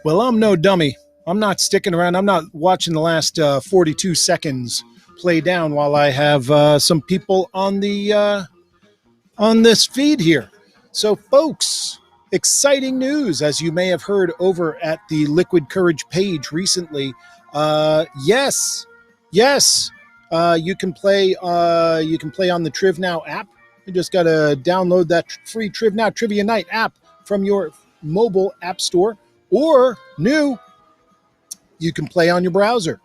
Well, I'm no dummy. I'm not sticking around. I'm not watching the last 42 seconds play down while I have some people on this feed here. So, folks, exciting news, as you may have heard over at the Liquid Courage page recently. Yes, you can play. You can play on the Trivnow app. You just got to download that free Trivnow Trivia Night app from your mobile app store, or you can play on your browser.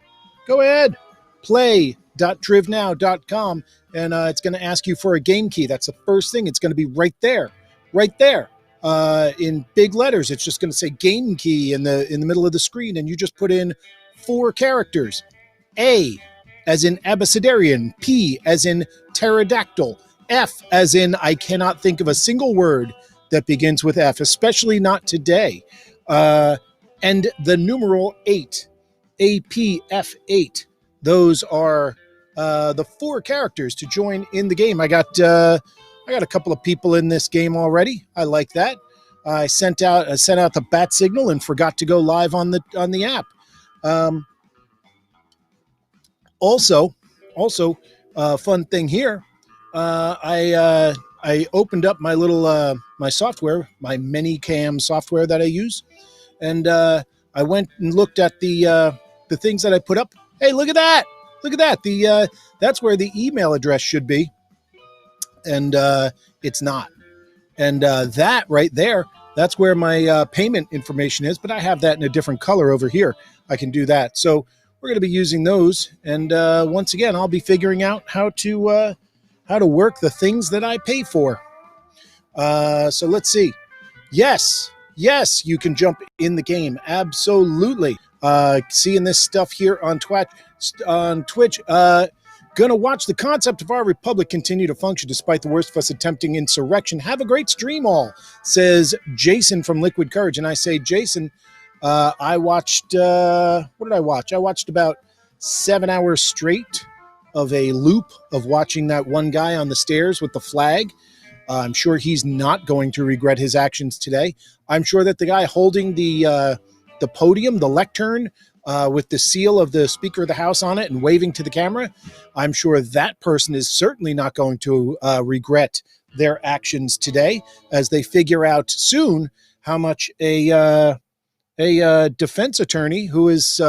Go ahead, play.trivnow.com, and it's going to ask you for a game key. That's the first thing. It's going to be right there, in big letters. It's just going to say game key in the middle of the screen, and you just put in 4 characters: A as in abecedarian, P as in pterodactyl, F as in I cannot think of a single word that begins with F, especially not today, and the numeral 8, APF8. Those are the 4 characters to join in the game. I got a couple of people in this game already. I like that. I sent out the bat signal and forgot to go live on the app. Also, fun thing here. I opened up my little my software, my ManyCam software that I use, and I went and looked at the things that I put up. Hey, look at that! Look at that! That's where the email address should be, and it's not. And that right there, that's where my payment information is. But I have that in a different color over here. I can do that. So we're going to be using those. And once again, I'll be figuring out how to work the things that I pay for. So let's see. Yes, you can jump in the game. Absolutely. Seeing this stuff here on Twitch. Gonna watch the concept of our republic continue to function despite the worst of us attempting insurrection. Have a great stream all, says Jason from Liquid Courage. And I say, Jason, I watched, what did I watch? I watched about 7 hours straight of a loop of watching that one guy on the stairs with the flag. I'm sure he's not going to regret his actions today. I'm sure that the guy holding the podium, the lectern, with the seal of the Speaker of the House on it and waving to the camera, I'm sure that person is certainly not going to regret their actions today, as they figure out soon how much a defense attorney who is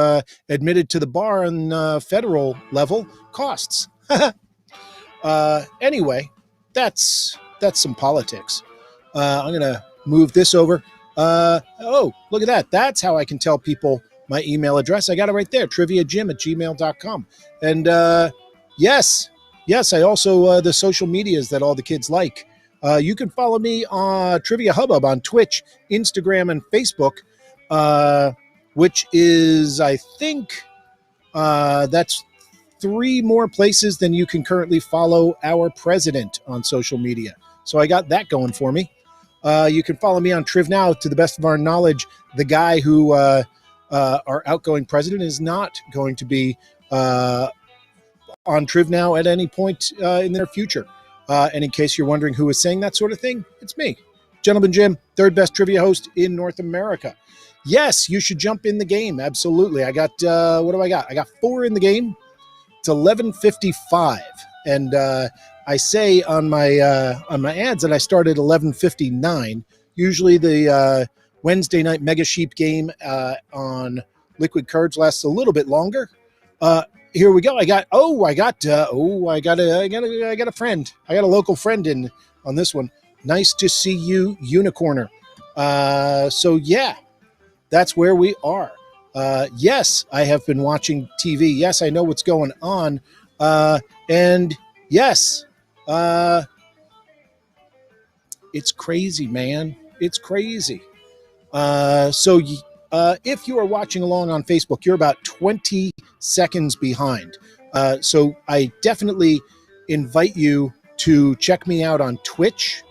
admitted to the bar on federal level costs. Anyway, that's some politics. I'm going to move this over. Oh, look at that. That's how I can tell people my email address. I got it right there, triviajim@gmail.com. And yes, I also, the social medias that all the kids like. You can follow me on Trivia Hubbub on Twitch, Instagram, and Facebook, which is, I think, that's 3 more places than you can currently follow our president on social media. So I got that going for me. You can follow me on Trivnow. To the best of our knowledge, the guy who our outgoing president is not going to be on Trivnow at any point in the near future. And in case you're wondering who is saying that sort of thing, it's me, Gentleman Jim, 3rd best trivia host in North America. Yes, you should jump in the game. Absolutely. I got, what do I got? I got 4 in the game. It's 11:55. And I say on my ads that I start at 11:59. Usually the Wednesday night Mega Sheep game on Liquid Courage lasts a little bit longer. here we go. I got a friend. I got a local friend in on this one. Nice to see you, Unicorner. So yeah, that's where we are. Yes, I have been watching TV. Yes, I know what's going on. And yes, it's crazy, man. It's crazy. If you are watching along on Facebook, you're about 20 seconds behind. So I definitely invite you to check me out on Twitch.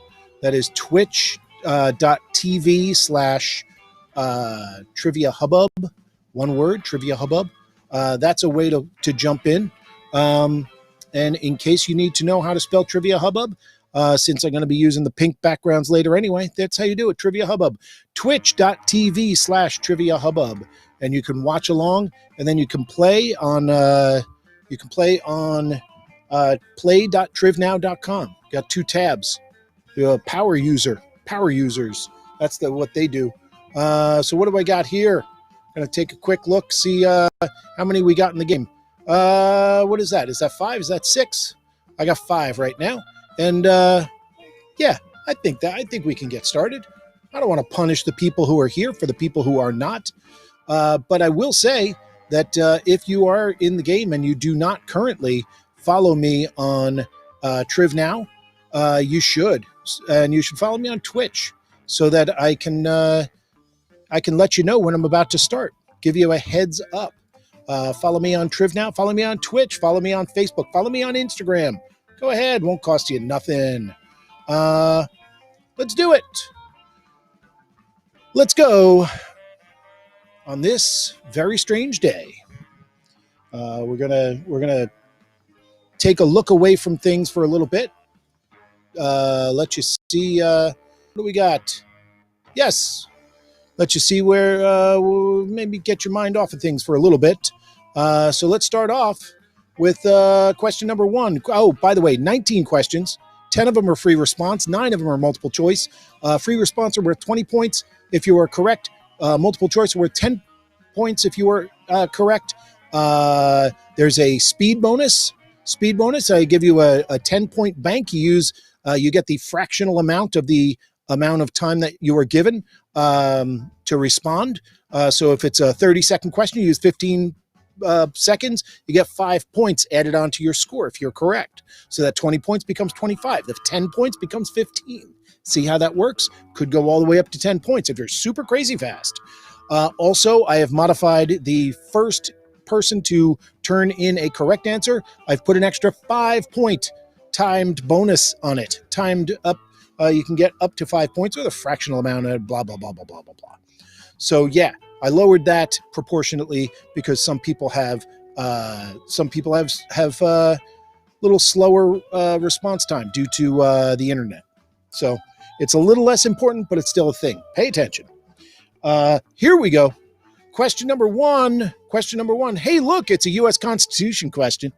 That is twitch.tv/Trivia Hubbub. One word, Trivia Hubbub. That's a way to jump in. And in case you need to know how to spell Trivia Hubbub, since I'm going to be using the pink backgrounds later anyway, that's how you do it, Trivia Hubbub. Twitch.tv/Trivia Hubbub. And you can watch along, and then you can play on play.trivnow.com. Got 2 tabs. Power users. That's what they do. So what do I got here? Gonna take a quick look, see how many we got in the game. What is that? Is that 5? Is that 6? I got 5 right now. And yeah, I think we can get started. I don't want to punish the people who are here for the people who are not. But I will say that if you are in the game and you do not currently follow me on Trivnow, you should. And you should follow me on Twitch so that I can let you know when I'm about to start. Give you a heads up. Follow me on Trivnow. Follow me on Twitch. Follow me on Facebook. Follow me on Instagram. Go ahead. Won't cost you nothing. Let's do it. Let's go on this very strange day. We're gonna take a look away from things for a little bit. Let you see what do we got. Yes, let you see where we'll maybe get your mind off of things for a little bit. So let's start off with question number 1. Oh, by the way, 19 questions. 10 of them are free response. 9 of them are multiple choice. Free response are worth 20 points if you are correct. Multiple choice are worth 10 points if you are correct. There's a speed bonus. Speed bonus, I give you a 10-point bank. You get the fractional amount of the amount of time that you are given to respond. So if it's a 30-second question, you use 15 seconds, you get 5 points added onto your score if you're correct. So that 20 points becomes 25. The 10 points becomes 15. See how that works? Could go all the way up to 10 points if you're super crazy fast. Also, I have modified the first person to turn in a correct answer. I've put an extra 5-point timed bonus on it. Timed up, you can get up to 5 points or the fractional amount of blah, blah, blah, blah, blah, blah, blah. So yeah, I lowered that proportionately because some people have little slower response time due to the internet. So it's a little less important, but it's still a thing. Pay attention. Here we go. Question number one. Hey, look, it's a U.S. Constitution question.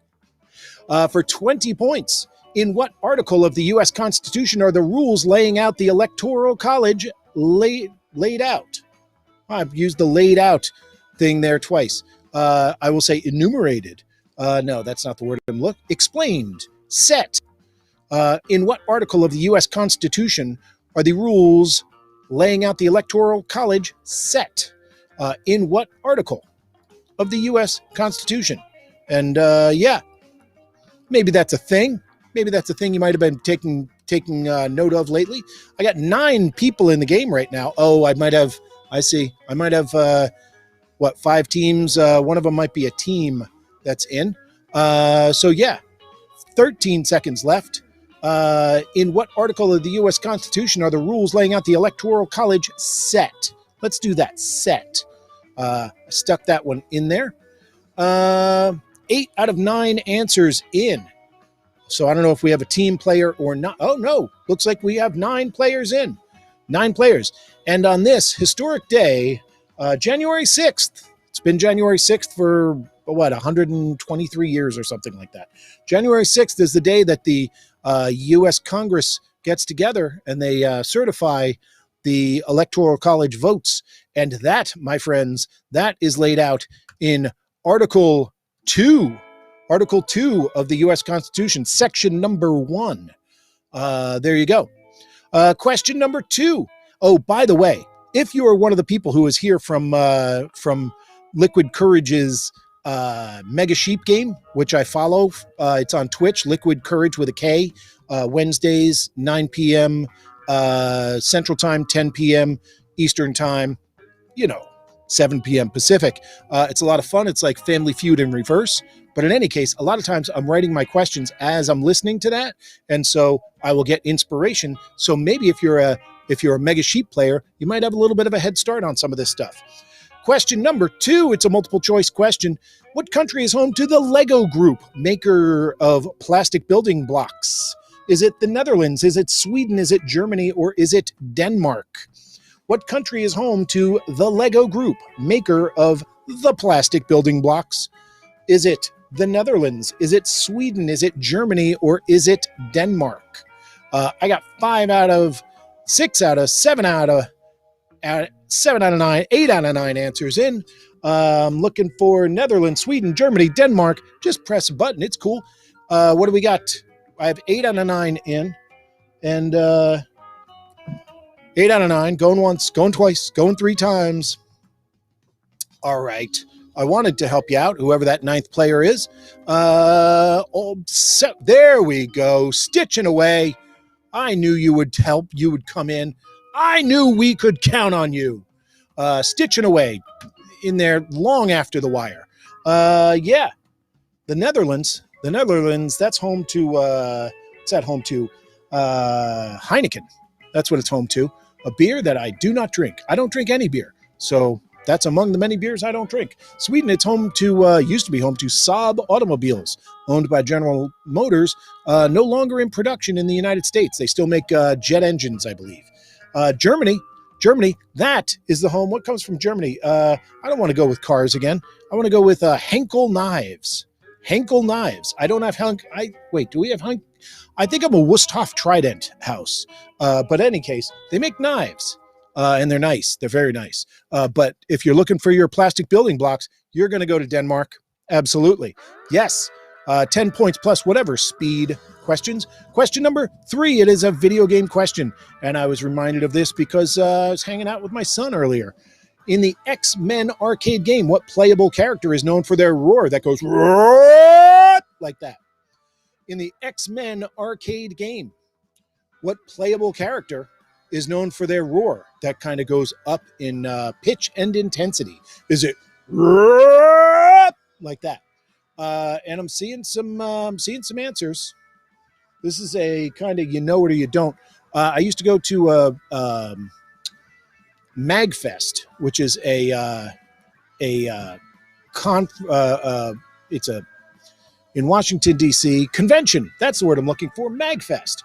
For 20 points. In what article of the U.S. Constitution are the rules laying out the Electoral College laid out? I've used the laid out thing there twice. I will say enumerated. No, that's not the word I'm looking. Explained. Set. In what article of the U.S. Constitution are the rules laying out the Electoral College set? In what article of the U.S. Constitution? And yeah, maybe that's a thing. Maybe that's a thing you might have been taking note of lately. I got 9 people in the game right now. Oh, I see. I might have 5 teams. One of them might be a team that's in. So yeah, 13 seconds left. In what article of the U.S. Constitution are the rules laying out the Electoral College set? Let's do that. Set. I stuck that one in there. 8 out of 9 answers in. So I don't know if we have a team player or not. Oh, no. Looks like we have 9 players in. 9 players. And on this historic day, January 6th, it's been January 6th for, 123 years or something like that. January 6th is the day that the U.S. Congress gets together and they certify the Electoral College votes. And that, my friends, that is laid out in Article 2 Article 2 of the U.S. Constitution, Section number 1. There you go. Question number 2. Oh, by the way, if you are one of the people who is here from Liquid Courage's Mega Sheep game, which I follow, it's on Twitch, Liquid Courage with a K, Wednesdays, 9 p.m. Central Time, 10 p.m. Eastern Time, 7 p.m. Pacific. It's a lot of fun. It's like Family Feud in reverse. But in any case, a lot of times I'm writing my questions as I'm listening to that. And so I will get inspiration. So maybe if you're a Mega Sheep player, you might have a little bit of a head start on some of this stuff. Question number 2, it's a multiple choice question. What country is home to the Lego Group, maker of plastic building blocks? Is it the Netherlands? Is it Sweden? Is it Germany? Or is it Denmark? What country is home to the Lego Group, maker of the plastic building blocks? Is it the Netherlands? Is it Sweden? Is it Germany? Or is it Denmark? I got 5 out of 6 out of 7 out of 7 out of 9, 8 out of 9 answers in. I'm looking for Netherlands, Sweden, Germany, Denmark. Just press a button. It's cool. What do we got? I have 8 out of 9 in. And 8 out of 9. Going once, going twice, going 3 times. All right. I wanted to help you out, whoever that 9th player is. So there we go. Stitching away. I knew you would help. You would come in. I knew we could count on you. Stitching away in there long after the wire. Yeah. The Netherlands, that's home to, what's that home to? Heineken. That's what it's home to. A beer that I do not drink. I don't drink any beer. So that's among the many beers I don't drink. Sweden, it's home to, used to be home to Saab automobiles, owned by General Motors, no longer in production in the United States. They still make jet engines, I believe. Germany, that is the home. What comes from Germany? I don't want to go with cars again. I want to go with Henkel knives. Henkel knives. I don't have wait, do we have Henkel? I think I'm a Wusthof Trident house. But in any case, they make knives. And they're nice. They're very nice. But if you're looking for your plastic building blocks, you're going to go to Denmark. Absolutely. Yes. 10 points plus whatever speed questions. Question number 3. It is a video game question. And I was reminded of this because I was hanging out with my son earlier. In the X-Men arcade game, what playable character is known for their roar that goes roar like that? In the X-Men arcade game, what playable character is known for their roar that kind of goes up in pitch and intensity? Is it roar like that? And I'm seeing some answers. This is a kind of you know it or you don't. I used to go to MagFest, which is it's a in Washington D.C. convention. That's the word I'm looking for. MagFest,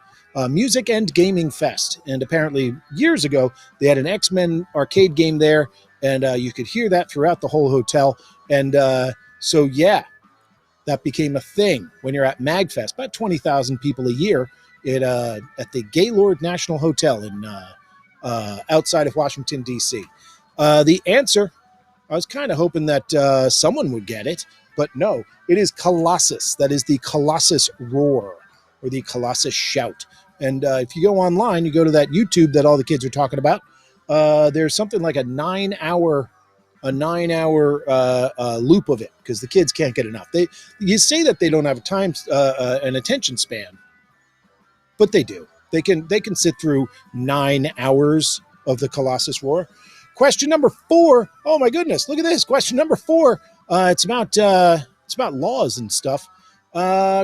music and gaming fest. And apparently years ago they had an X-Men arcade game there, and you could hear that throughout the whole hotel. And so yeah. That became a thing when you're at MagFest. About 20,000 people a year at the Gaylord National Hotel in outside of Washington, D.C. The answer, I was kind of hoping that someone would get it, but no, it is Colossus. That is the Colossus roar or the Colossus shout. And if you go online, you go to that YouTube that all the kids are talking about, there's something like a 9-hour loop of it because the kids can't get enough. You say that they don't have an attention span, but they do. They can sit through 9 hours of the Colossus roar. Question number 4. Oh my goodness, look at this. Question number 4. It's about laws and stuff.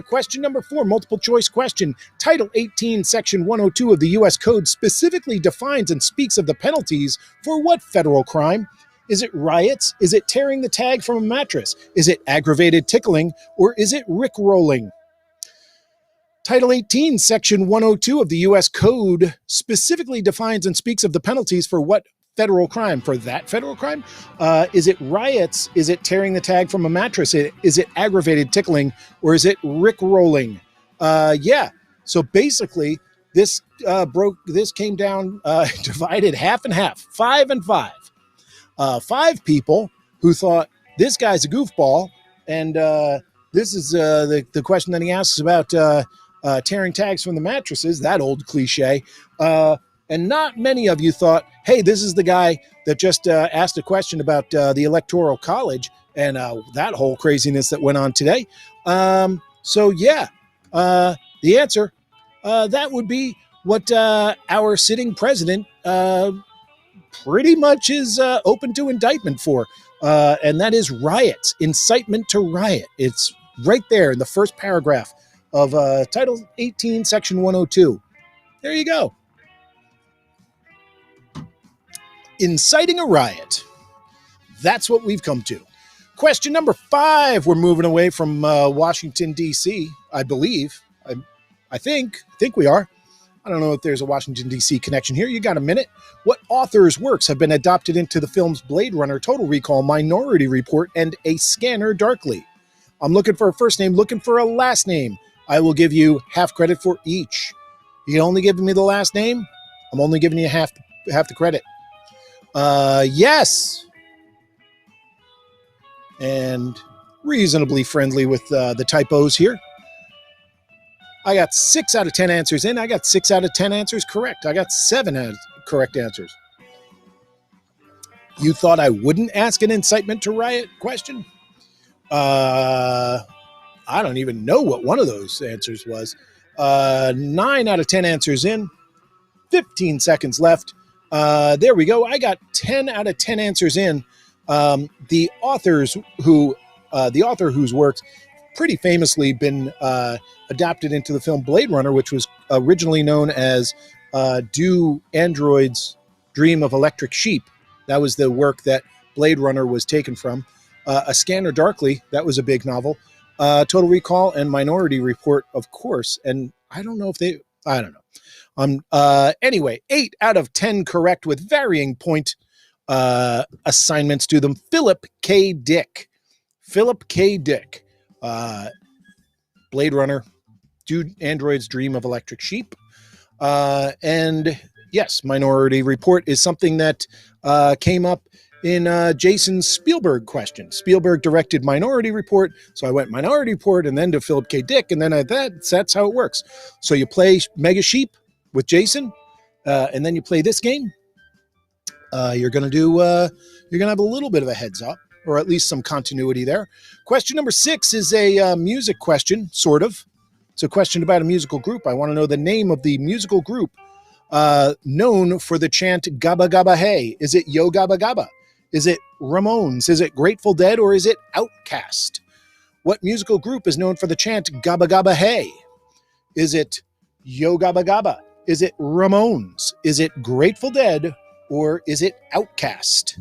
Question number 4, multiple choice question. Title 18, Section 102 of the U.S. Code specifically defines and speaks of the penalties for what federal crime? Is it riots? Is it tearing the tag from a mattress? Is it aggravated tickling? Or is it rickrolling? Title 18, Section 102 of the U.S. Code specifically defines and speaks of the penalties for what federal crime? For that federal crime? Is it riots? Is it tearing the tag from a mattress? Is it aggravated tickling? Or is it rickrolling? Yeah. So basically, this came down, divided half and half, 5 and 5. 5 people who thought this guy's a goofball and This is the question that he asks about tearing tags from the mattresses, that old cliche. And not many of you thought, hey, this is the guy that just asked a question about the Electoral College and that whole craziness that went on today. So, yeah, the answer, that would be what our sitting president pretty much is open to indictment for. And that is riots, incitement to riot. It's right there in the first paragraph of Title 18, Section 102. There you go. Inciting a riot. That's what we've come to. Question number 5. We're moving away from Washington, D.C., I believe. I think we are. I don't know if there's a Washington, D.C. connection here. You got a minute? What authors' works have been adopted into the films Blade Runner, Total Recall, Minority Report, and A Scanner Darkly? I'm looking for a first name, looking for a last name. I will give you half credit for each. You only give me the last name, I'm only giving you half the credit. Yes. And reasonably friendly with the typos here. I got 6 out of 10 answers in. I got 6 out of 10 answers correct. I got 7 correct answers. You thought I wouldn't ask an incitement to riot question? I don't even know what one of those answers was. 9 out of 10 answers in. 15 seconds left. There we go. I got 10 out of 10 answers in. The author whose works pretty famously been adapted into the film Blade Runner, which was originally known as Do Androids Dream of Electric Sheep? That was the work that Blade Runner was taken from. A Scanner Darkly, that was a big novel. Total Recall and Minority Report, of course. And I don't know. Anyway, 8 out of 10 correct with varying point assignments to them. Philip K. Dick. Blade Runner, Do Androids Dream of Electric Sheep. And yes, Minority Report is something that came up in Jason's Spielberg question. Spielberg directed Minority Report, so I went Minority Report and then to Philip K. Dick, and then that's how it works. So you play Mega Sheep with Jason, and then you play this game. You're gonna have a little bit of a heads up, or at least some continuity there. Question number 6 is a music question, sort of. It's a question about a musical group. I want to know the name of the musical group known for the chant Gabba Gabba Hey. Is it Yo Gabba Gabba? Is it Ramones? Is it Grateful Dead? Or is it Outkast? What musical group is known for the chant Gabba Gabba Hey? Is it Yo Gabba Gabba? Is it Ramones? Is it Grateful Dead? Or is it Outkast?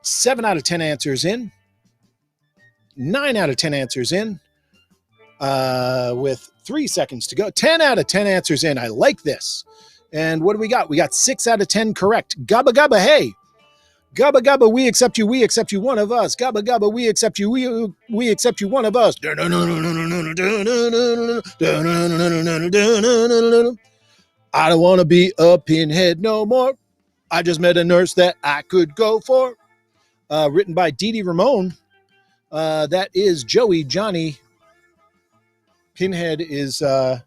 7 out of 10 answers in. 9 out of 10 answers in. With 3 seconds to go. 10 out of 10 answers in. I like this. And what do we got? We got 6 out of 10 correct. Gabba Gabba Hey. Gabba Gabba, we accept you, one of us. Gabba Gabba, we accept you, we accept you, one of us. I don't want to be a pinhead no more. I just met a nurse that I could go for. Written by Dee Dee Ramone. That is Joey, Johnny. Pinhead is I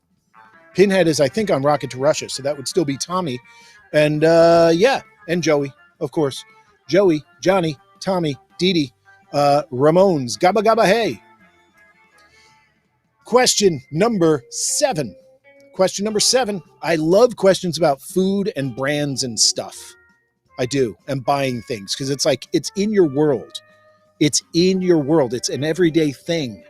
think on Rocket to Russia, so that would still be Tommy. And and Joey, of course. Joey, Johnny, Tommy, Dee Dee, Ramones, Gabba Gabba Hey. Question number 7. I love questions about food and brands and stuff. I do, and buying things, because it's like, it's in your world. It's an everyday thing.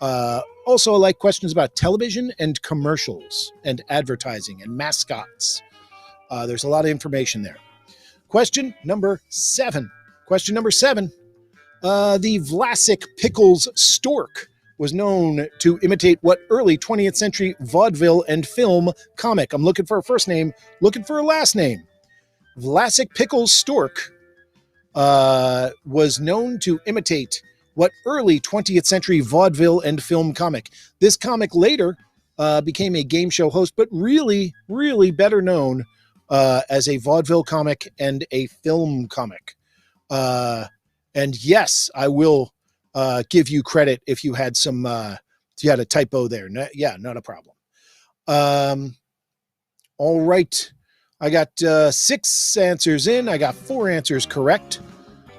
Also, I like questions about television and commercials and advertising and mascots. There's a lot of information there. Question number 7. The Vlasic Pickles stork was known to imitate what early 20th century vaudeville and film comic? I'm looking for a first name, looking for a last name. Vlasic Pickles stork was known to imitate what early 20th century vaudeville and film comic? This comic later became a game show host, but really, really better known as a vaudeville comic and a film comic. And yes, I will give you credit if you had if you had a typo there. Yeah, not a problem. All right. I got 6 answers in. I got 4 answers correct.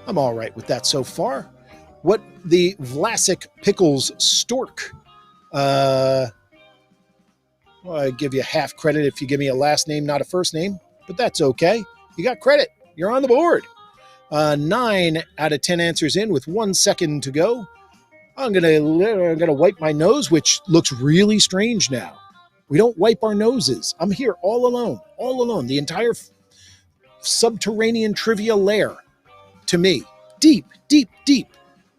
I'm all right with that so far. What the Vlasic Pickles Stork? Well, I give you half credit if you give me a last name, not a first name, but that's okay. You got credit. You're on the board. 9 out of 10 answers in with 1 second to go. I'm gonna wipe my nose, which looks really strange now. We don't wipe our noses. I'm here all alone. The entire subterranean trivia lair, to me, deep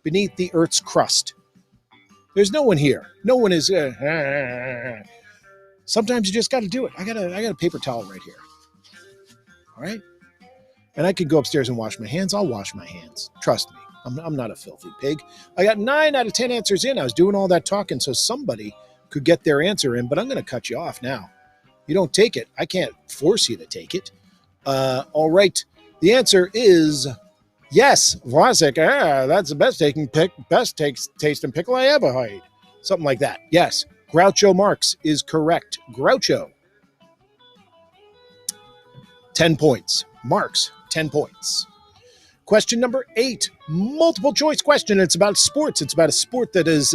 beneath the Earth's crust. There's no one here. No one is. Sometimes you just got to do it. I got a paper towel right here. All right, and I could go upstairs and wash my hands. I'll wash my hands. Trust me. I'm not a filthy pig. I got 9 out of 10 answers in. I was doing all that talking so somebody could get their answer in, but I'm going to cut you off now. You don't take it. I can't force you to take it. All right. The answer is yes. Vlasic. That's the best tasting pickle I ever had. Something like that. Yes. Groucho Marx is correct. Groucho. 10 points. Marx, 10 points. Question number 8, multiple choice question. It's about sports. It's about a sport that is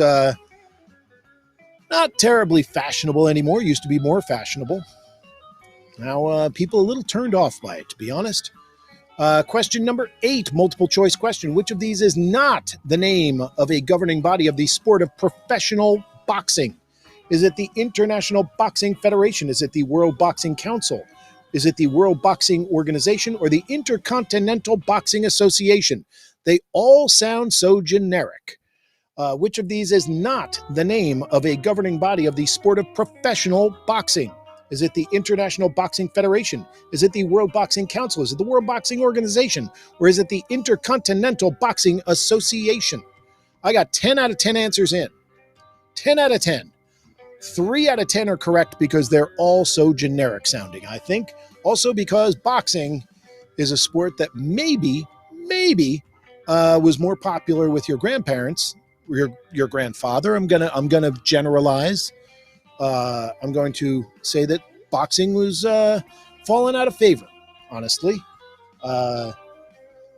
not terribly fashionable anymore. It used to be more fashionable. Now people are a little turned off by it, to be honest. Question number 8, multiple choice question. Which of these is not the name of a governing body of the sport of professional boxing? Is it the International Boxing Federation? Is it the World Boxing Council? Is it the World Boxing Organization or the Intercontinental Boxing Association? They all sound so generic. Which of these is not the name of a governing body of the sport of professional boxing? Is it the International Boxing Federation? Is it the World Boxing Council? Is it the World Boxing Organization? Or is it the Intercontinental Boxing Association? I got 10 out of 10 answers in. 10 out of 10. 3 out of 10 are correct because they're all so generic sounding, I think. Also because boxing is a sport that maybe was more popular with your grandparents, your grandfather. I'm gonna generalize. I'm going to say that boxing was falling out of favor, honestly.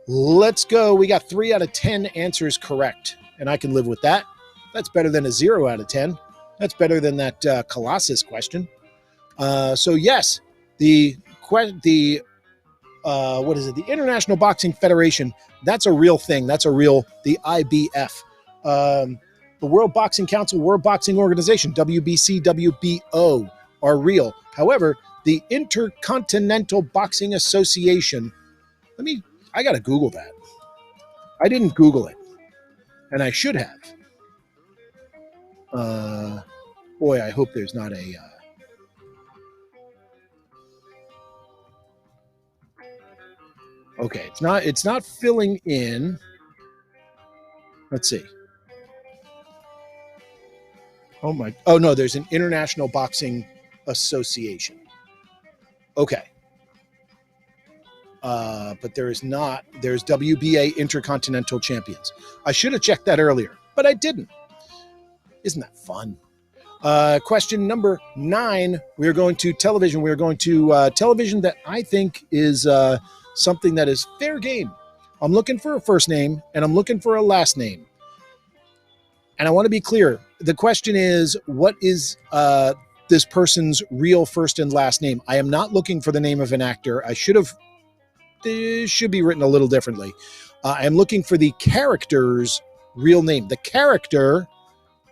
Let's go. We got 3 out of 10 answers correct, and I can live with that. That's better than a 0 out of 10. That's better than that Colossus question. So yes, the International Boxing Federation, that's a real thing. That's the IBF. The World Boxing Council, World Boxing Organization, WBC, WBO are real. However, the Intercontinental Boxing Association, I got to Google that. I didn't Google it, and I should have. Boy, I hope there's not a... Okay, it's not filling in. Let's see. Oh no, there's an International Boxing Association. Okay. But there's WBA Intercontinental Champions. I should have checked that earlier, but I didn't. Isn't that fun? Question number 9, we're going to television. We're going to television that I think is something that is fair game. I'm looking for a first name, and I'm looking for a last name. And I want to be clear. The question is, what is this person's real first and last name? I am not looking for the name of an actor. This should be written a little differently. I am looking for the character's real name. The character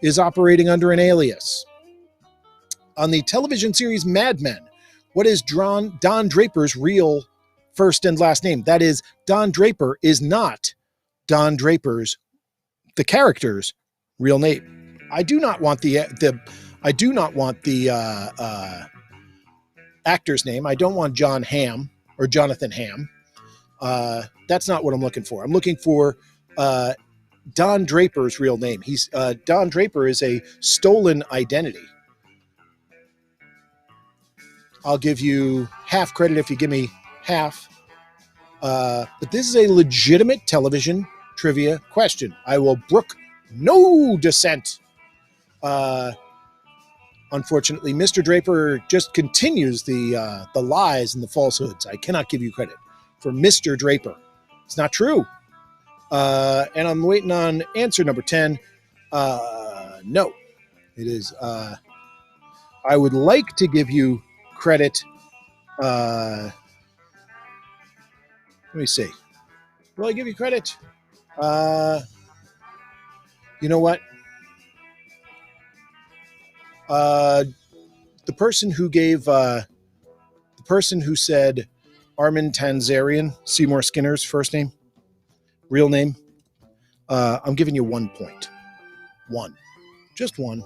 is operating under an alias. On the television series Mad Men, what is Don Draper's real first and last name? That is, Don Draper is not Don Draper's, the character's real name. I do not want the actor's name. I don't want John Hamm or Jonathan Hamm. That's not what I'm looking for. I'm looking for Don Draper's real name. Don Draper is a stolen identity. I'll give you half credit if you give me half. But this is a legitimate television trivia question. I will brook no dissent. Unfortunately, Mr. Draper just continues the lies and the falsehoods. I cannot give you credit for Mr. Draper. It's not true. And I'm waiting on answer number 10. No, it is. I would like to give you credit. Let me see. Will I give you credit? You know what? The person who gave the person who said Armin Tanzarian, Seymour Skinner's first name, real name, I'm giving you 1 point. One. Just one.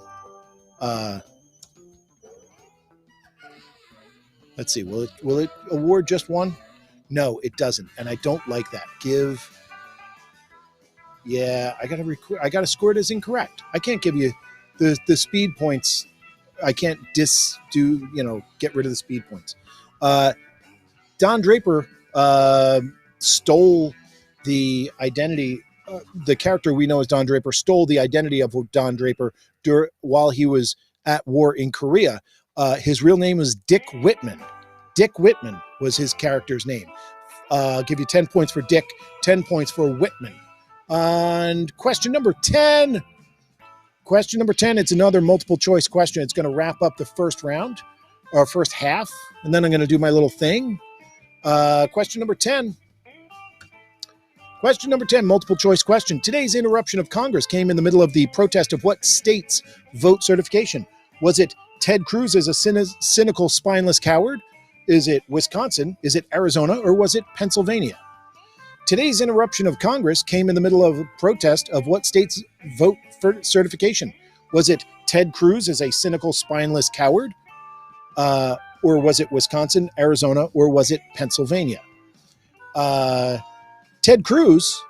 Let's see. Will it award just one? No, it doesn't, and I don't like that. Yeah, I gotta score it as incorrect. I can't give you the speed points. I can't get rid of the speed points. Don Draper stole the identity. The character we know as Don Draper stole the identity of Don Draper while he was at war in Korea. His real name was Dick Whitman. Dick Whitman was his character's name. I'll give you 10 points for Dick, 10 points for Whitman. And question number 10. Question number 10, it's another multiple choice question. It's going to wrap up the first round, or first half, and then I'm going to do my little thing. Question number 10. Question number 10, multiple choice question. Today's interruption of Congress came in the middle of the protest of what state's vote certification? Was it Ted Cruz as a cynical, spineless coward? Is it Wisconsin? Is it Arizona? Or was it Pennsylvania? Today's interruption of Congress came in the middle of a protest of what state's vote for certification? Was it Ted Cruz as a cynical, spineless coward? Or was it Wisconsin, Arizona, or was it Pennsylvania? Ted Cruz,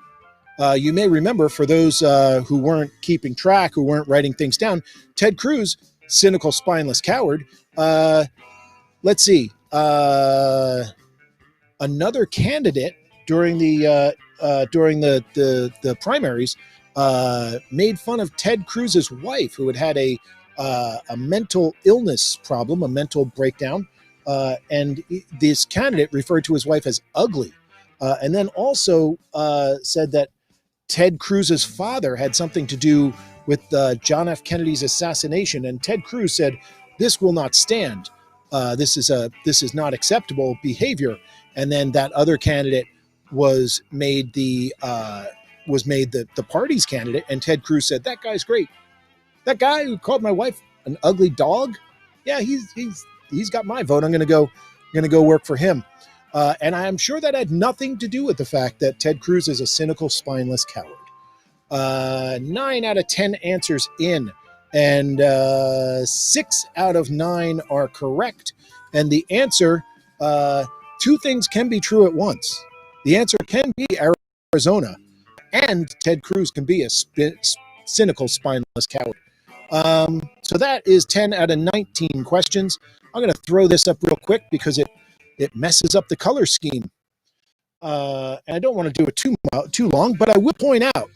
you may remember, for those who weren't keeping track, who weren't writing things down, Ted Cruz, cynical, spineless coward. Let's see. Another candidate during the primaries made fun of Ted Cruz's wife, who had a mental illness problem, a mental breakdown, and this candidate referred to his wife as ugly, and then also said that Ted Cruz's father had something to do with John F. Kennedy's assassination, and Ted Cruz said, "This will not stand. This is not acceptable behavior." And then that other candidate was made the party's candidate, and Ted Cruz said, "That guy's great. That guy who called my wife an ugly dog, yeah, he's got my vote. I'm gonna go work for him." And I'm sure that had nothing to do with the fact that Ted Cruz is a cynical, spineless coward. 9 out of 10 answers in, and 6 out of 9 are correct. And the answer, two things can be true at once. The answer can be Arizona, and Ted Cruz can be a cynical, spineless coward. So that is 10 out of 19 questions. I'm going to throw this up real quick because it messes up the color scheme. And I don't want to do it too long, but I will point out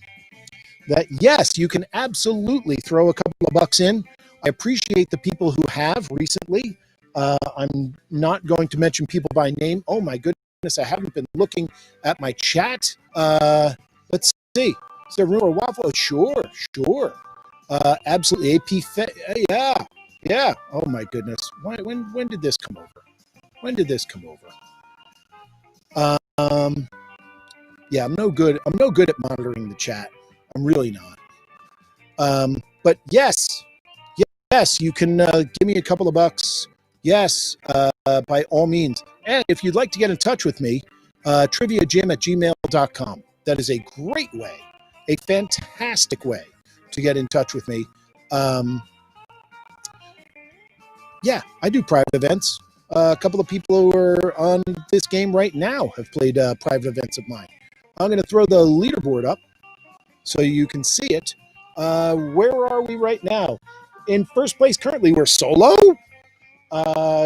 that, yes, you can absolutely throw a couple of bucks in. I appreciate the people who have recently. I'm not going to mention people by name. Oh, my goodness, I haven't been looking at my chat. Let's see. Is there room for waffle? Sure. Absolutely. Yeah. Oh, my goodness. When did this come over? Yeah, I'm no good at monitoring the chat. I'm really not. But yes, you can give me a couple of bucks. Yes, by all means. And if you'd like to get in touch with me, triviajim@gmail.com. That is a great way, a fantastic way to get in touch with me. Yeah, I do private events. A couple of people who are on this game right now have played private events of mine. I'm going to throw the leaderboard up so you can see it. Where are we right now? In first place currently, we're Solo.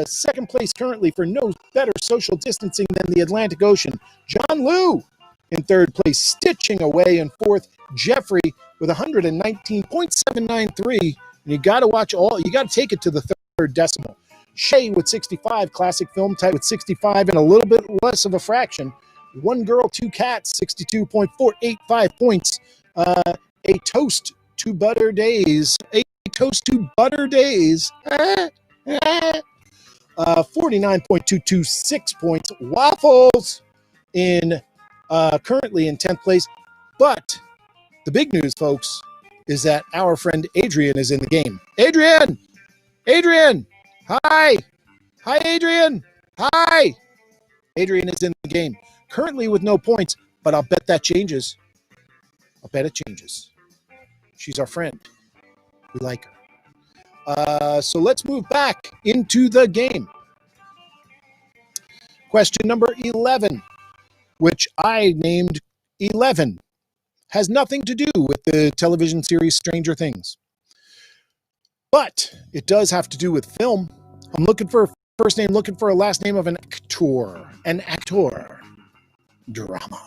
Second place currently, for no better social distancing than the Atlantic Ocean, John Liu. In third place, stitching away in fourth, Jeffrey with 119.793. And you got to take it to the third decimal. Shay with 65, classic film type with 65 and a little bit less of a fraction. One Girl, Two Cats, 62.485 points. A toast to Butter Days. 49.226 points. Waffles in currently in 10th place. But the big news, folks, is that our friend Adrian is in the game. Adrian! Hi! Hi, Adrian! Hi! Adrian is in the game. Currently with no points, but I'll bet that changes. I'll bet it changes. She's our friend. We like her. So let's move back into the game. Question number 11, which I named 11, has nothing to do with the television series Stranger Things. But it does have to do with film. I'm looking for a first name, looking for a last name of an actor. An actor. Drama.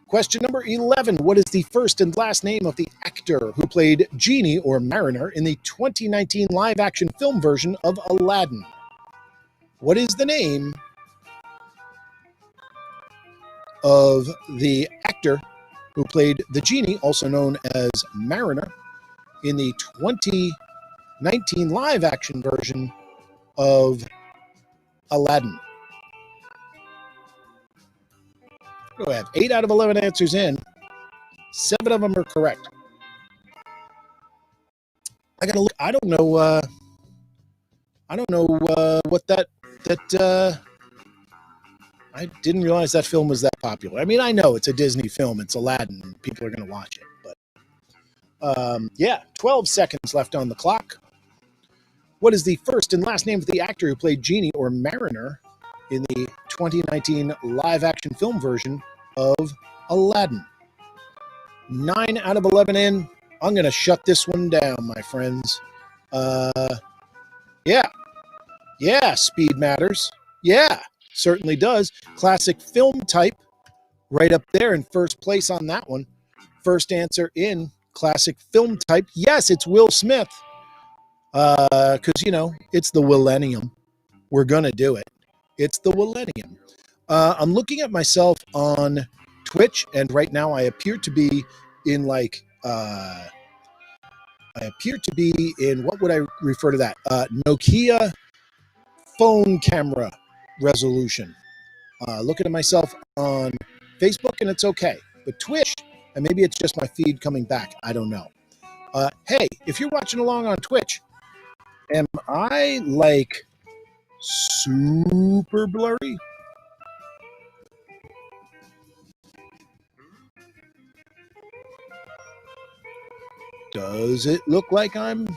Question number 11. What is the first and last name of the actor who played Genie or Mariner in the 2019 live-action film version of Aladdin? What is the name of the actor who played the Genie, also known as Mariner, in the 2019 live-action version of Aladdin? I have 8 out of 11 answers in. 7 of them are correct. I gotta look. I don't know what that. I didn't realize that film was that popular. I mean, I know it's a Disney film. It's Aladdin, and people are gonna watch it. But yeah, 12 seconds left on the clock. What is the first and last name of the actor who played Genie or Mariner in the 2019 live-action film version of Aladdin? 9 out of 11 in. I'm going to shut this one down, my friends. Yeah, speed matters. Yeah, certainly does. Classic film type, right up there in first place on that one. First answer in classic film type. Yes, it's Will Smith. Because, it's the Millennium. We're going to do it. It's the Millennium. I'm looking at myself on Twitch, and right now I appear to be in what would I refer to that? Nokia phone camera resolution. Looking at myself on Facebook, and it's okay. But Twitch, and maybe it's just my feed coming back. I don't know. Hey, if you're watching along on Twitch, am I super blurry? Does it look like I'm...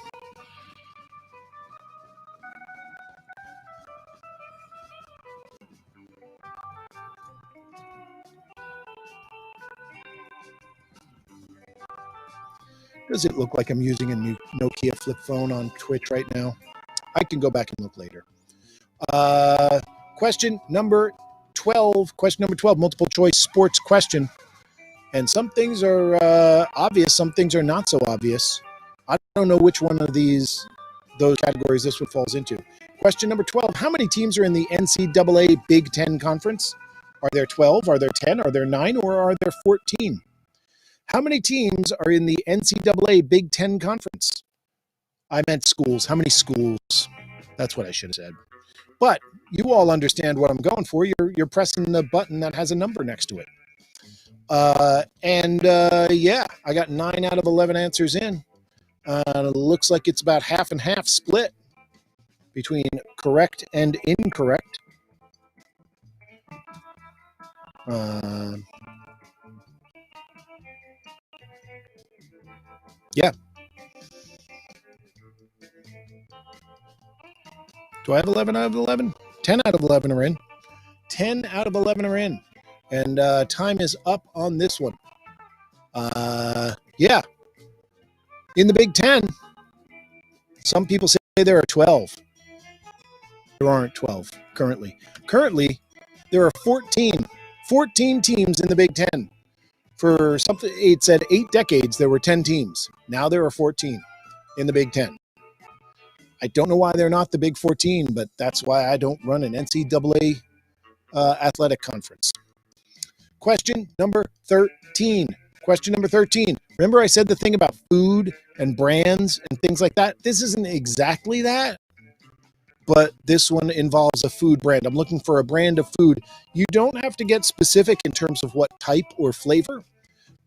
Does it look like I'm using a new Nokia flip phone on Twitch right now? I can go back and look later. Question number 12. Question number 12, multiple choice sports question. And some things are obvious, some things are not so obvious. I don't know which one of those categories this one falls into. Question number 12, how many teams are in the NCAA Big Ten Conference? Are there 12? Are there 10? Are there 9? Or are there 14? How many teams are in the NCAA Big Ten Conference? I meant schools. How many schools? That's what I should have said. But you all understand what I'm going for. You're pressing the button that has a number next to it. Yeah, I got 9 out of 11 answers in. It looks like it's about half and half split between correct and incorrect. Yeah. Do I have 11 out of 11? 10 out of 11 are in. 10 out of 11 are in. And time is up on this one. Yeah. In the Big Ten, some people say there are 12. There aren't 12 currently. Currently, there are 14 14 teams in the Big Ten. For something, it said 8 decades, there were 10 teams. Now there are 14 in the Big Ten. I don't know why they're not the Big 14, but that's why I don't run an NCAA athletic conference. Question number 13. Question number 13. Remember I said the thing about food and brands and things like that? This isn't exactly that, but this one involves a food brand. I'm looking for a brand of food. You don't have to get specific in terms of what type or flavor,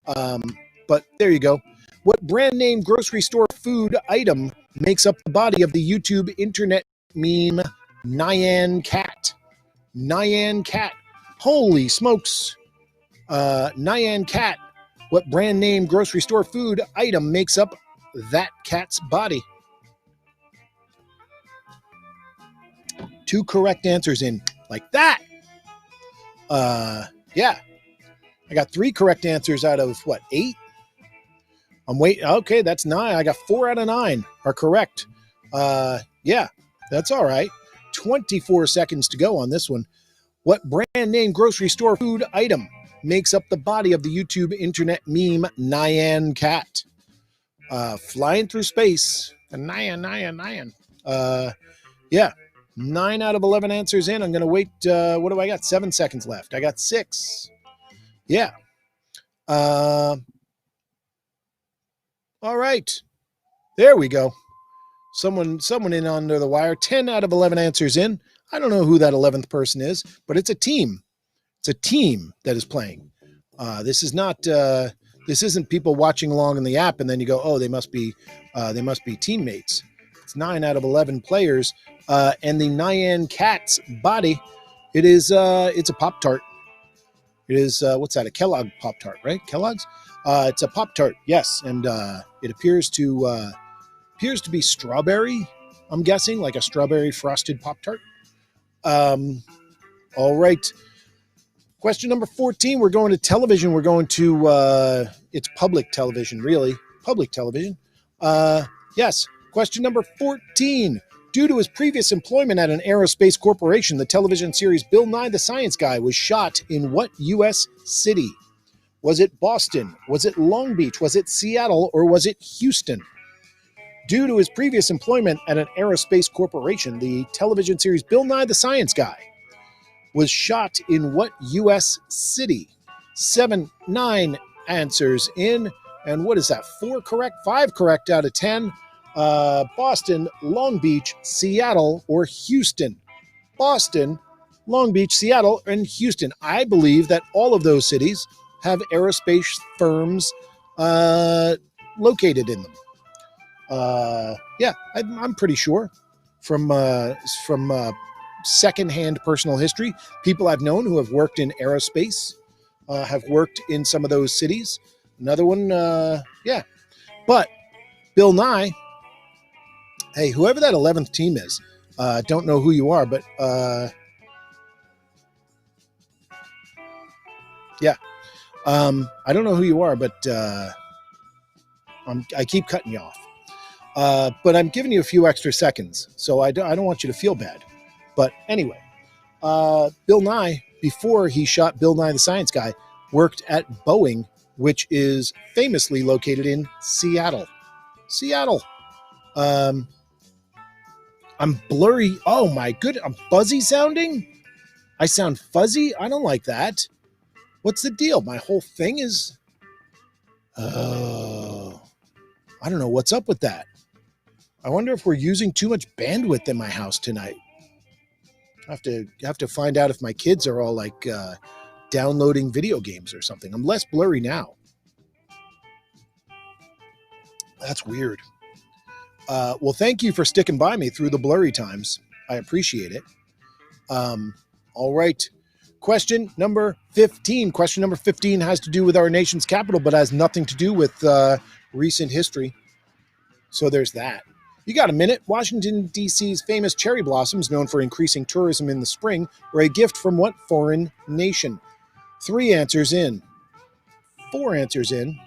but there you go. What brand name grocery store food item makes up the body of the YouTube internet meme Nyan Cat? Nyan Cat. Holy smokes. Nyan Cat. What brand name grocery store food item makes up that cat's body? 2 correct answers in like that. Yeah. I got 3 correct answers out of what, 8? I'm waiting. Okay, that's 9. I got 4 out of 9 are correct. Yeah, that's all right. 24 seconds to go on this one. What brand name grocery store food item makes up the body of the YouTube internet meme Nyan Cat? Flying through space. Nyan. Yeah, 9 out of 11 answers in. I'm going to wait. What do I got? 7 seconds left. I got 6. Yeah. All right. There we go. Someone in under the wire. 10 out of 11 answers in. I don't know who that 11th person is, but it's a team. It's a team that is playing. This is not. This isn't people watching along in the app, and then you go, "Oh, they must be teammates." It's 9 out of 11 players, and the Nyan Cat's body. It is. It's a Pop-Tart. It is. What's that? A Kellogg Pop-Tart, right? Kellogg's. It's a Pop-Tart. Yes, and it appears to be strawberry. I'm guessing, like a strawberry frosted Pop-Tart. All right. Question number 14. We're going to television. We're going to, it's public television, really. Public television. Yes. Question number 14. Due to his previous employment at an aerospace corporation, the television series Bill Nye the Science Guy was shot in what U.S. city? Was it Boston? Was it Long Beach? Was it Seattle? Or was it Houston? Due to his previous employment at an aerospace corporation, the television series Bill Nye the Science Guy was shot in what U.S. city? 7, 9 answers in. And what is that? 4 correct? 5 correct out of 10. Boston, Long Beach, Seattle, or Houston? Boston, Long Beach, Seattle, and Houston. I believe that all of those cities have aerospace firms located in them. Yeah, I'm pretty sure from secondhand personal history, people I've known who have worked in aerospace have worked in some of those cities. Another one, yeah. But Bill Nye, hey, whoever that 11th team is, don't know who you are, but yeah. I don't know who you are, but I keep cutting you off. But I'm giving you a few extra seconds, so I don't want you to feel bad. But anyway, Bill Nye, before he shot Bill Nye the Science Guy, worked at Boeing, which is famously located in Seattle. Seattle. I'm blurry. Oh my goodness, I'm fuzzy sounding? I sound fuzzy? I don't like that. What's the deal? My whole thing is... Oh, I don't know what's up with that. I wonder if we're using too much bandwidth in my house tonight. I have to find out if my kids are all like downloading video games or something. I'm less blurry now. That's weird. Well, thank you for sticking by me through the blurry times. I appreciate it. All right. Question number 15. Question number 15 has to do with our nation's capital, but has nothing to do with recent history. So there's that. You got a minute? Washington, D.C.'s famous cherry blossoms, known for increasing tourism in the spring, were a gift from what foreign nation? 3 answers in. 4 answers in.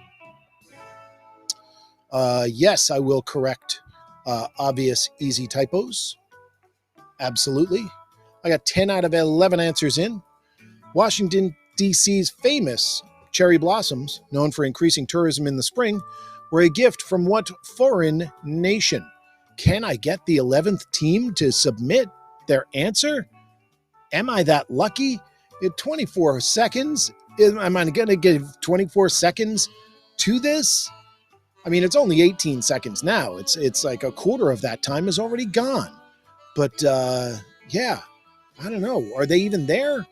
Yes, I will correct obvious, easy typos. Absolutely. I got 10 out of 11 answers in. Washington, DC's famous cherry blossoms, known for increasing tourism in the spring, were a gift from what foreign nation? Can I get the 11th team to submit their answer? Am I that lucky? In 24 seconds? Am I going to give 24 seconds to this? I mean, it's only 18 seconds now. It's like a quarter of that time is already gone. But yeah, I don't know. Are they even there?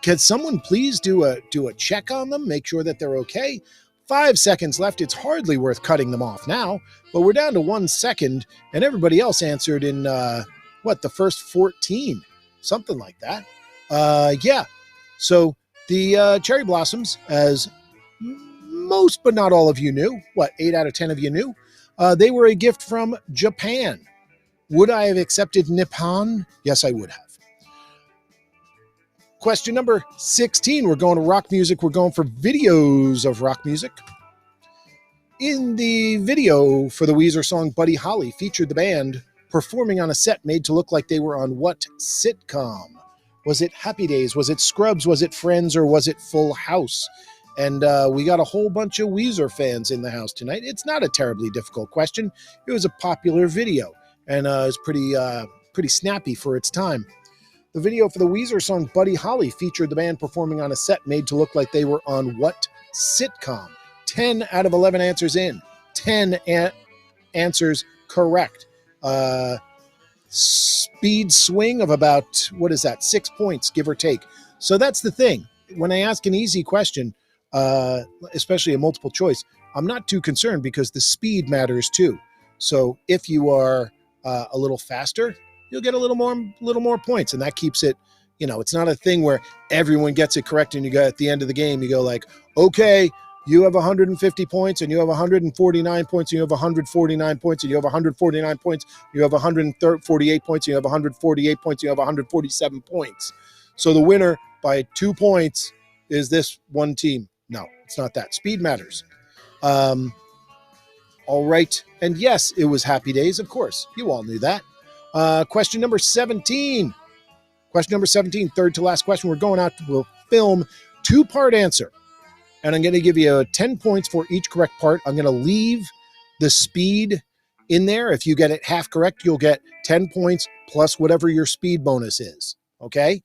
Can someone please do a check on them, make sure that they're okay? 5 seconds left. It's hardly worth cutting them off now, but we're down to 1 second, and everybody else answered in the first 14, something like that. Yeah. So the cherry blossoms, as most but not all of you knew, 8 out of 10 of you knew, they were a gift from Japan. Would I have accepted Nippon? Yes, I would have. Question number 16. We're going to rock music. We're going for videos of rock music. In the video for the Weezer song Buddy Holly featured the band performing on a set made to look like they were on what sitcom? Was it Happy Days? Was it Scrubs? Was it Friends? Or was it Full House? And we got a whole bunch of Weezer fans in the house tonight. It's not a terribly difficult question. It was a popular video, and it was pretty snappy for its time. The video for the Weezer song Buddy Holly featured the band performing on a set made to look like they were on what sitcom? 10 out of 11 answers in. 10 answers correct. Speed swing of about, 6 points, give or take. So that's the thing. When I ask an easy question, especially a multiple choice, I'm not too concerned because the speed matters too. So if you are a little faster, you'll get a little more points, and that keeps it, it's not a thing where everyone gets it correct and you go at the end of the game, you go like, okay, you have 150 points and you have 149 points and you have 149 points and you have 149 points, you have 148 points, you have 148 points, you have 147 points. So the winner by 2 points is this one team. No, it's not that. Speed matters. All right. And yes, it was Happy Days, of course. You all knew that. Question number 17. Question number 17, third to last question. We're going out to a film 2-part answer. And I'm going to give you 10 points for each correct part. I'm going to leave the speed in there. If you get it half correct, you'll get 10 points plus whatever your speed bonus is. Okay?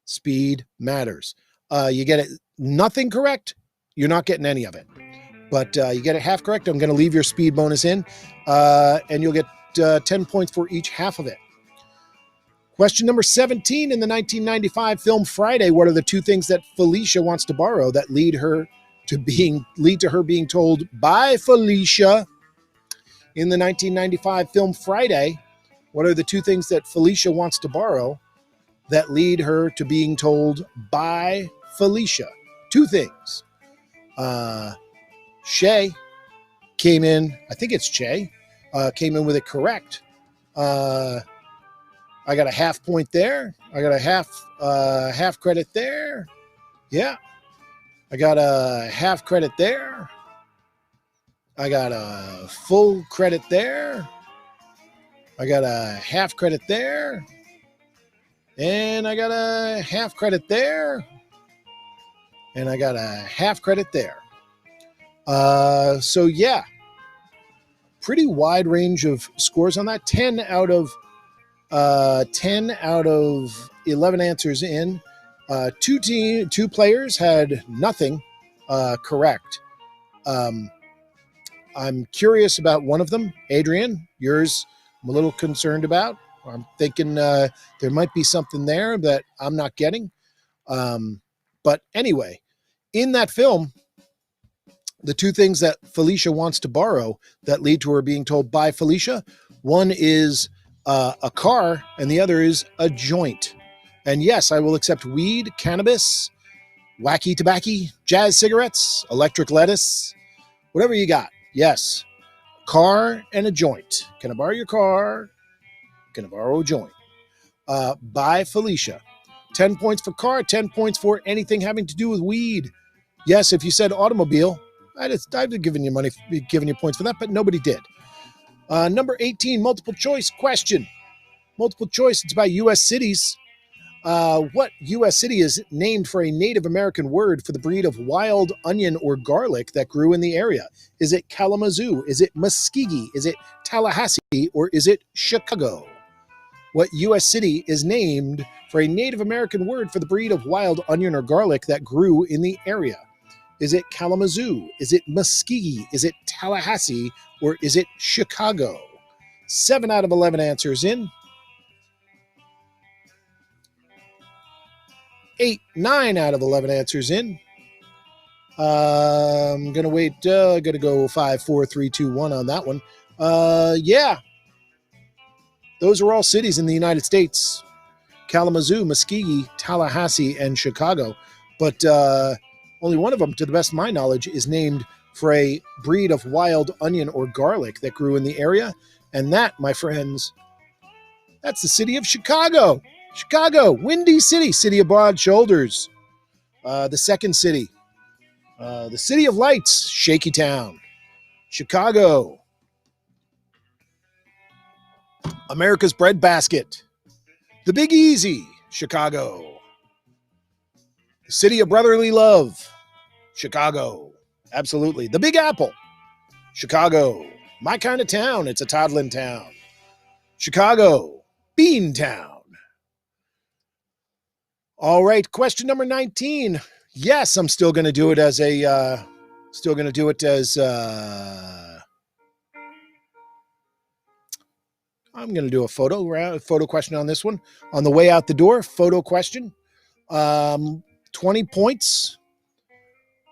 Speed matters. You get it nothing correct, you're not getting any of it. But you get it half correct, I'm going to leave your speed bonus in, and you'll get 10 points for each half of it. Question number 17. In the 1995 film Friday, what are the 2 things that Felicia wants to borrow that lead to her being told, bye, Felicia? In the 1995 film Friday, what are the 2 things that Felicia wants to borrow that lead her to being told, bye, Felicia? 2 things. Shay came in, I think it's Shay, came in with it correct. I got a half point there. I got a half credit there. Yeah. I got a half credit there. I got a full credit there. I got a half credit there. And I got a half credit there. And I got a half credit there. So yeah, pretty wide range of scores on that. 10 out of 11 answers in. 2 players had nothing correct. I'm curious about one of them. Adrian, yours I'm a little concerned about. I'm thinking there might be something there that I'm not getting. But anyway, in that film, the 2 things that Felicia wants to borrow that lead to her being told, bye, Felicia, one is a car, and the other is a joint. And yes, I will accept weed, cannabis, wacky tobacco, jazz cigarettes, electric lettuce, whatever you got. Yes, car and a joint. Can I borrow your car? Can I borrow a joint? Bye, Felicia. 10 points for car, 10 points for anything having to do with weed. Yes, if you said automobile, I'd have given you money, given you points for that, but nobody did. Number 18, multiple choice question. Multiple choice, it's about U.S. cities. What U.S. city is named for a Native American word for the breed of wild onion or garlic that grew in the area? Is it Kalamazoo? Is it Muskogee? Is it Tallahassee? Or is it Chicago? What U.S. city is named for a Native American word for the breed of wild onion or garlic that grew in the area? Is it Kalamazoo? Is it Muskogee? Is it Tallahassee? Or is it Chicago? 7 out of 11 answers in. 9 out of 11 answers in. I'm going to wait. Going to go 5, 4, 3, 2, 1 on that one. Yeah. Those are all cities in the United States. Kalamazoo, Muskogee, Tallahassee, and Chicago. But only one of them, to the best of my knowledge, is named for a breed of wild onion or garlic that grew in the area. And that, my friends, that's the city of Chicago. Chicago, Windy City, city of broad shoulders. The second city, the city of lights, Shaky Town. Chicago, America's breadbasket. The Big Easy, Chicago. The city of brotherly love, Chicago. Absolutely. The Big Apple, Chicago. My kind of town, it's a toddling town. Chicago, Bean Town. All right, question number 19. Yes, I'm still going to do it as I'm going to do a photo question on this one. On the way out the door, photo question. 20 points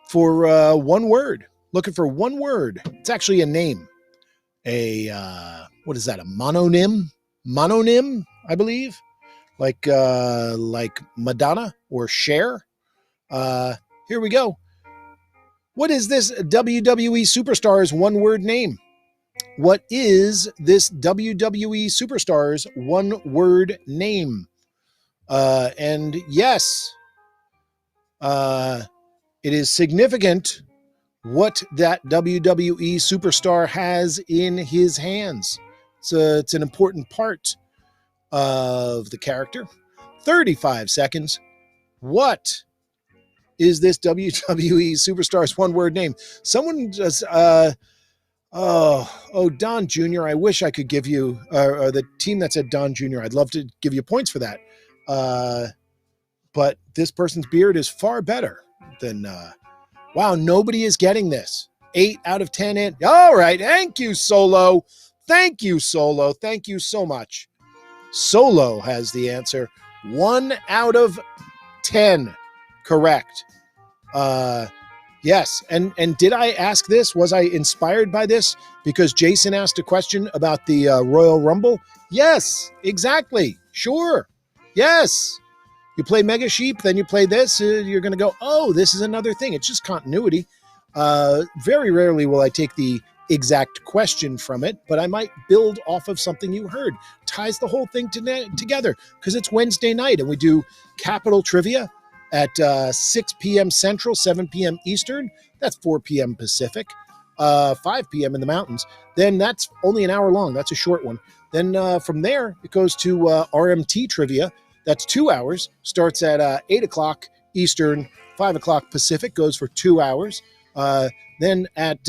for one word. Looking for one word. It's actually a name. What is that? A mononym? Mononym, I believe. Like Madonna or Cher. Here we go. What is this WWE superstar's one-word name? What is this WWE superstar's one-word name? And yes, it is significant what that WWE superstar has in his hands. So it's an important part of the character. 35 seconds. What is this WWE superstar's one-word name? Someone just, Don Jr. I wish I could give you, or the team that said Don Jr. I'd love to give you points for that. But this person's beard is far better than, wow, nobody is getting this. 8 out of 10 in. All right. Thank you, Solo. Thank you, Solo. Thank you so much. Solo has the answer. 1 out of 10 correct. Yes. And did I ask this? Was I inspired by this? Because Jason asked a question about the Royal Rumble? Yes, exactly. Sure. Yes. You play Mega Sheep, then you play this. You're going to go, oh, this is another thing. It's just continuity. Very rarely will I take the exact question from it, but I might build off of something you heard. Ties the whole thing together because it's Wednesday night and we do Capital Trivia at 6 p.m. Central, 7 p.m. Eastern. That's 4 p.m. Pacific, 5 p.m. in the mountains. Then that's only an hour long. That's a short one. Then from there, it goes to RMT Trivia. That's 2 hours. Starts at 8 o'clock Eastern, 5 o'clock Pacific. Goes for 2 hours. Then at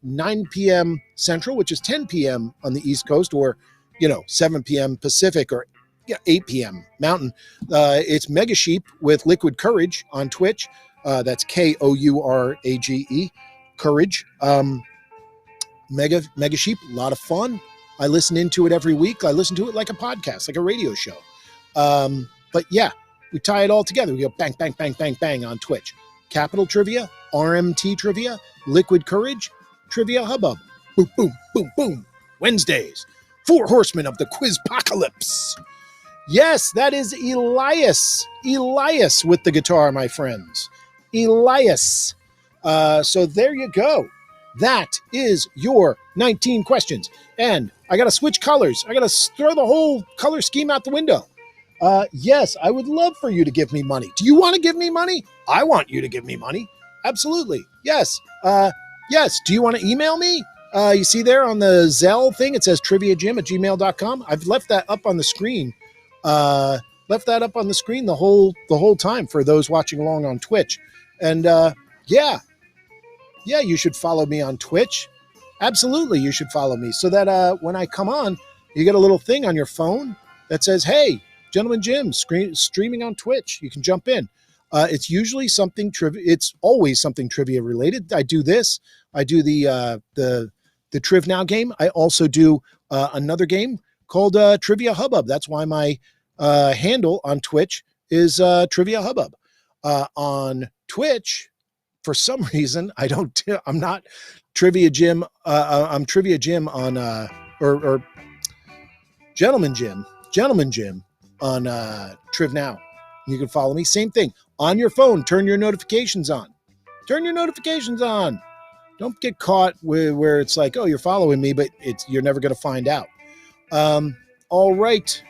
9 p.m. Central, which is 10 p.m. on the East Coast, or 7 p.m. Pacific, or 8 p.m. Mountain. It's Mega Sheep with Liquid Courage on Twitch. That's Kourage, Courage. Mega Sheep, a lot of fun. I listen into it every week. I listen to it like a podcast, like a radio show. But yeah, we tie it all together. We go bang, bang, bang, bang, bang on Twitch. Capital Trivia, RMT Trivia, Liquid Courage, Trivia Hubbub. Boom, boom, boom, boom. Wednesdays. 4 horsemen of the Quizpocalypse. Yes, that is Elias. Elias with the guitar, my friends. Elias. So there you go. That is your 19 questions. And I got to switch colors. I got to throw the whole color scheme out the window. Yes, I would love for you to give me money. Do you want to give me money? I want you to give me money. Absolutely. Yes. Yes. Do you want to email me? You see there on the Zelle thing, it says triviajim@gmail.com. I've left that up on the screen. left that up on the screen the whole time for those watching along on Twitch. And yeah, yeah, you should follow me on Twitch. Absolutely, you should follow me so that when I come on, you get a little thing on your phone that says, "Hey, Gentleman Jim, streaming on Twitch." You can jump in. It's usually something trivia. It's always something trivia related. I do this. I do the Trivnow game. I also do another game called Trivia Hubbub. That's why my handle on Twitch is Trivia Hubbub. On Twitch, for some reason, I'm not Trivia Jim. I'm Trivia Jim on or Gentleman Jim on Trivnow. You can follow me. Same thing on your phone. Turn your notifications on. Turn your notifications on. Don't get caught where it's like, oh, you're following me, but you're never going to find out. All right,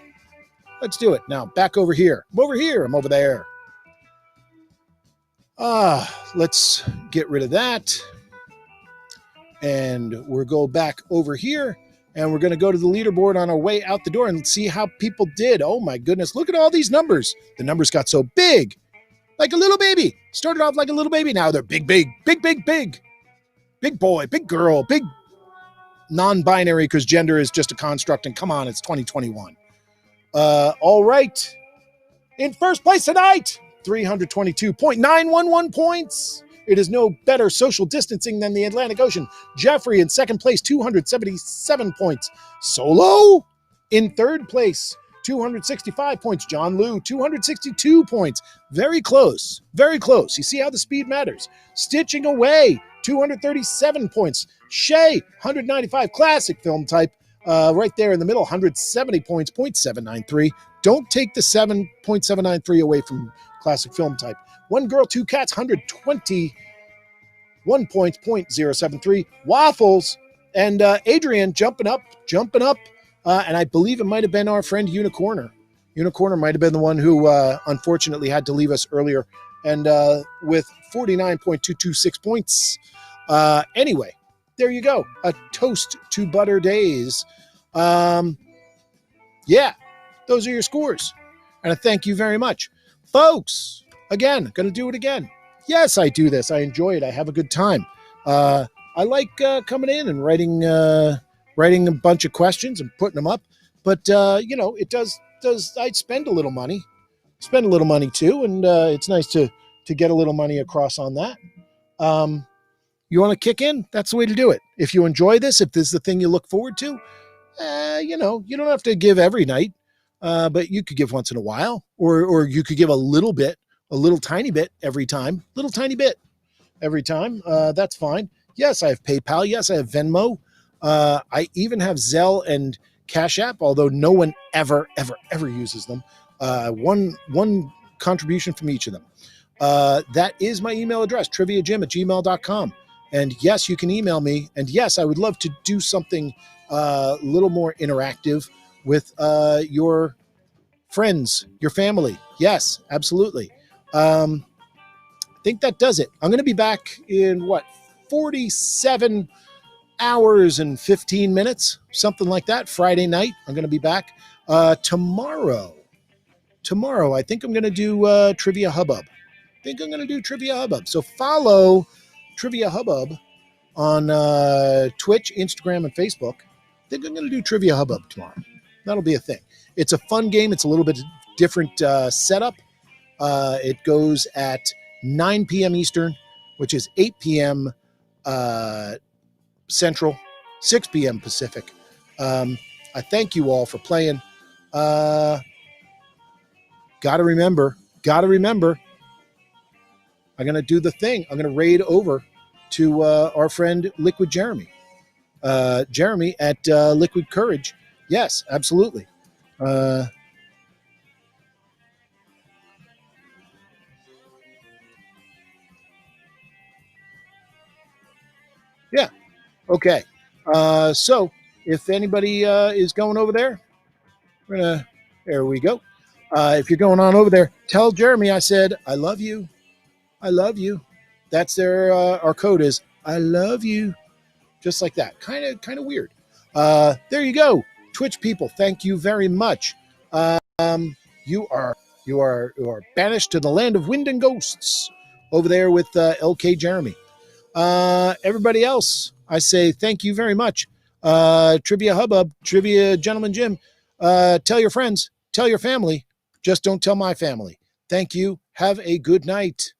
let's do it now. Back over here. I'm over here. I'm over there. Let's get rid of that. And we'll go back over here. And we're going to go to the leaderboard on our way out the door and see how people did. Oh, my goodness. Look at all these numbers. The numbers got so big. Like a little baby. Started off like a little baby. Now they're big, big, big, big, big. Big boy, big girl, big non-binary because gender is just a construct. And come on, it's 2021. All right. In first place tonight, 322.911 points. It is no better social distancing than the Atlantic Ocean. Jeffrey in second place, 277 points. Solo in third place, 265 points. John Liu, 262 points. Very close. Very close. You see how the speed matters. Stitching away, 237 points. Shay, 195. Classic film type. Right there in the middle, 170 points, 0.793. Don't take the 7.793 away from classic film type. One girl, two cats, 121 points, 0.073. Waffles and Adrian jumping up. And I believe it might have been our friend Unicorner. Unicorner might have been the one who unfortunately had to leave us earlier. And with 49.226 points. Anyway, there you go. A toast to Butter Days. Yeah, those are your scores. And I thank you very much. Folks, again, going to do it again. Yes, I do this. I enjoy it. I have a good time. I like coming in and writing a bunch of questions and putting them up. But, it does. I spend a little money. Spend a little money, too. And it's nice to get a little money across on that. You want to kick in? That's the way to do it. If you enjoy this, if this is the thing you look forward to, you don't have to give every night, but you could give once in a while, or you could give a little tiny bit every time, That's fine. Yes, I have PayPal. Yes, I have Venmo. I even have Zelle and Cash App, although no one ever uses them. One contribution from each of them. That is my email address, triviajim@gmail.com. And yes, you can email me. And yes, I would love to do something a little more interactive with your friends, your family. Yes, absolutely. I think that does it. I'm going to be back in 47 hours and 15 minutes, something like that. Friday night, I'm going to be back. Tomorrow, I think I'm going to do Trivia Hubbub. So follow Trivia Hubbub on Twitch, Instagram, and Facebook. I think I'm going to do Trivia Hubbub tomorrow. That'll be a thing. It's a fun game. It's a little bit different setup. It goes at 9 p.m. Eastern, which is 8 p.m. Central, 6 p.m. Pacific. I thank you all for playing. Gotta remember. I'm going to do the thing. I'm going to raid over to our friend Liquid Jeremy. Jeremy at Liquid Courage. Yes, absolutely. Yeah. Okay. So if anybody is going over there, there we go. If you're going on over there, tell Jeremy I said, I love you. That's our code is, I love you. Just like that. Kind of weird. There you go. Twitch people, thank you very much. You are banished to the land of wind and ghosts over there with LK Jeremy. Everybody else, I say thank you very much. Trivia Hubbub, Trivia Gentleman Jim, tell your friends, tell your family, just don't tell my family. Thank you. Have a good night.